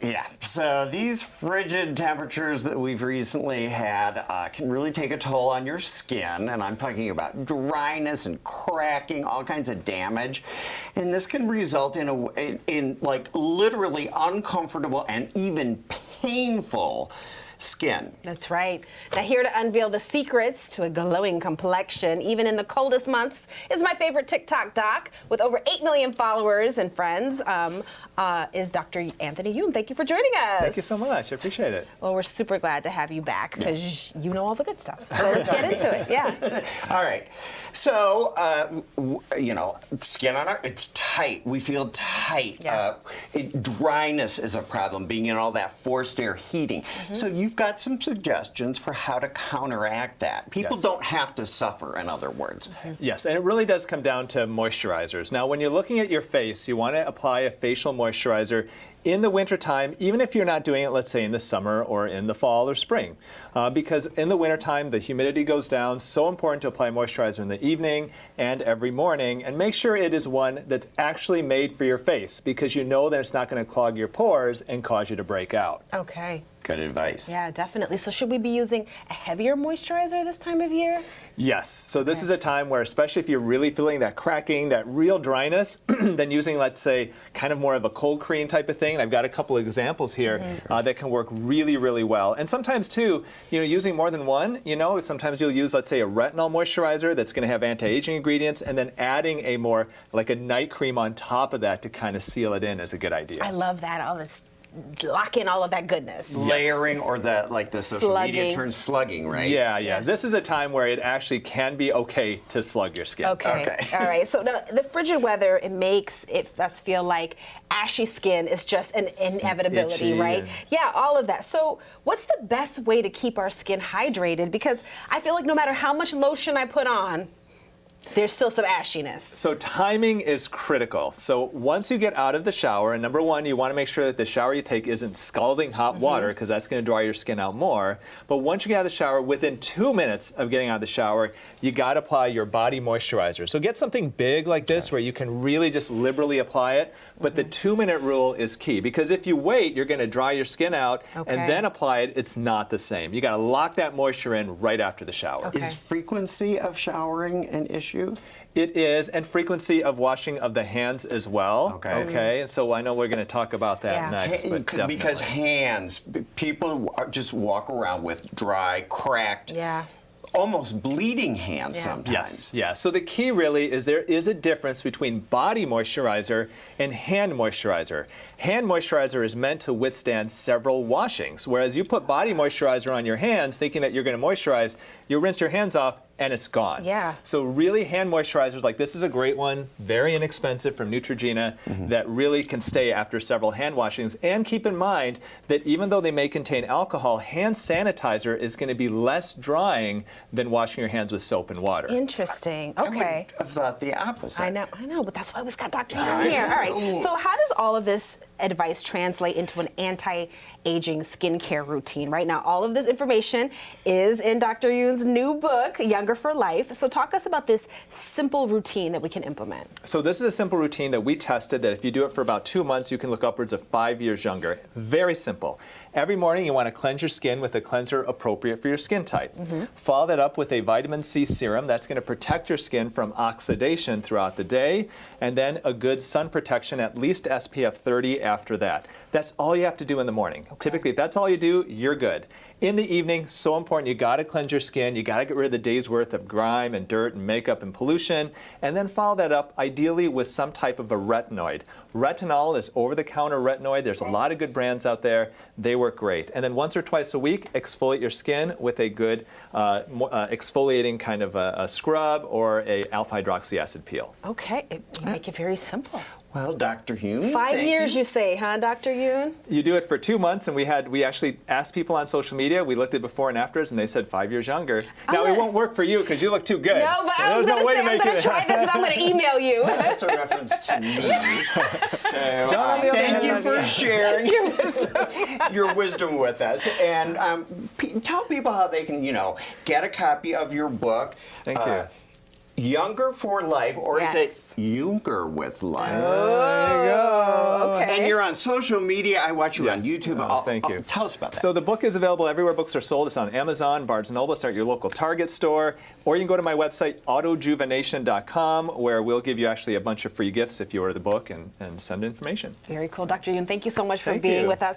Yeah, so these frigid temperatures that we've recently had can really take a toll on your skin, and I'm talking about dryness and cracking, all kinds of damage, and this can result in like literally uncomfortable and even painful skin. That's right. Now, here to unveil the secrets to a glowing complexion, even in the coldest months, is my favorite TikTok doc with over 8 million followers and friends, is Dr. Anthony Youn. Thank you for joining us. Thank you so much. I appreciate it. Well, we're super glad to have you back because you know all the good stuff. So let's get into it. Yeah. All right. So, you know, skin on it's tight. We feel tight. Yeah. Dryness is a problem, being in all that forced air heating. So you've got some suggestions for how to counteract that. People don't have to suffer, in other words. Yes, and it really does come down to moisturizers. Now, when you're looking at your face, you want to apply a facial moisturizer in the wintertime, even if you're not doing it, let's say, in the summer or in the fall or spring. Because in the wintertime, the humidity goes down. So important to apply moisturizer in the evening and every morning. And make sure it is one that's actually made for your face, because you know that it's not going to clog your pores and cause you to break out. Okay. Good advice. Yeah, definitely. So should we be using a heavier moisturizer this time of year? Yes. So this is a time where, especially if you're really feeling that cracking, that real dryness, then using, let's say, kind of more of a cold cream type of thing. And I've got a couple of examples here that can work really, really well. And sometimes, too, you know, using more than one, you know, sometimes you'll use, let's say, a retinol moisturizer that's going to have anti-aging ingredients, and then adding a more, like a night cream on top of that to kind of seal it in is a good idea. I love that. All this lock in all of that goodness. Layering, or the social media term slugging, right? Yeah. This is a time where it actually can be okay to slug your skin. Okay. All right. So now, the frigid weather, it makes us feel like ashy skin is just an inevitability, Itchy, right? Yeah, all of that. So what's the best way to keep our skin hydrated? Because I feel like no matter how much lotion I put on, there's still some ashiness. So timing is critical. So once you get out of the shower, and number one, you want to make sure that the shower you take isn't scalding hot water, because that's going to dry your skin out more. But once you get out of the shower, within 2 minutes of getting out of the shower, you got to apply your body moisturizer. So get something big like this where you can really just liberally apply it. But the 2-minute rule is key, because if you wait, you're going to dry your skin out and then apply it. It's not the same. You got to lock that moisture in right after the shower. Is frequency of showering an issue? It is, and frequency of washing of the hands as well. Okay. So I know we're going to talk about that next. But because hands, people just walk around with dry, cracked, almost bleeding hands sometimes. Yes. So the key really is there is a difference between body moisturizer and hand moisturizer. Hand moisturizer is meant to withstand several washings, whereas you put body moisturizer on your hands thinking that you're going to moisturize, you rinse your hands off, and it's gone. Yeah. So really, hand moisturizers like this is a great one, very inexpensive from Neutrogena, that really can stay after several hand washings. And keep in mind that even though they may contain alcohol, hand sanitizer is going to be less drying than washing your hands with soap and water. Interesting. I Okay. would have thought the opposite. I know, but that's why we've got Dr. Youn here. All right. So how does all of this advice translate into an anti-aging skincare routine? Right now, all of this information is in Dr. Youn's new book, Younger for Life. So talk us about this simple routine that we can implement. So this is a simple routine that we tested that if you do it for about 2 months, you can look upwards of 5 years younger. Very simple. Every morning, you want to cleanse your skin with a cleanser appropriate for your skin type. Follow that up with a vitamin C serum. That's going to protect your skin from oxidation throughout the day. And then a good sun protection, at least SPF 30 after that. That's all you have to do in the morning. Typically, if that's all you do, you're good. In the evening, so important, you got to cleanse your skin. You got to get rid of the day's worth of grime and dirt and makeup and pollution. And then follow that up, ideally, with some type of a retinoid. Retinol is over-the-counter retinoid. There's a lot of good brands out there. They work great. And then once or twice a week, exfoliate your skin with a good exfoliating kind of a scrub or a alpha hydroxy acid peel. Okay. You make it very simple. Well, Dr. Youn, 5 years, you say, huh, Dr. Youn? You do it for 2 months, and we actually asked people on social media. We looked at before and afters, and they said 5 years younger. Now, it won't work for you because you look too good. No, but I was going to say, I'm going to try this, and I'm going to email you. That's a reference to me. So thank you for sharing your wisdom with us. And tell people how they can, get a copy of your book. Thank you. Younger for Life, or is it Younger with Life? There you go. Okay. And you're on social media. I watch you on YouTube. Thank you. Tell us about that. So the book is available everywhere books are sold. It's on Amazon, Barnes & Noble. It's at your local Target store. Or you can go to my website, autojuvenation.com, where we'll give you actually a bunch of free gifts if you order the book and send information. Very cool, Dr. Youn. Thank you so much for Thank being you. with us.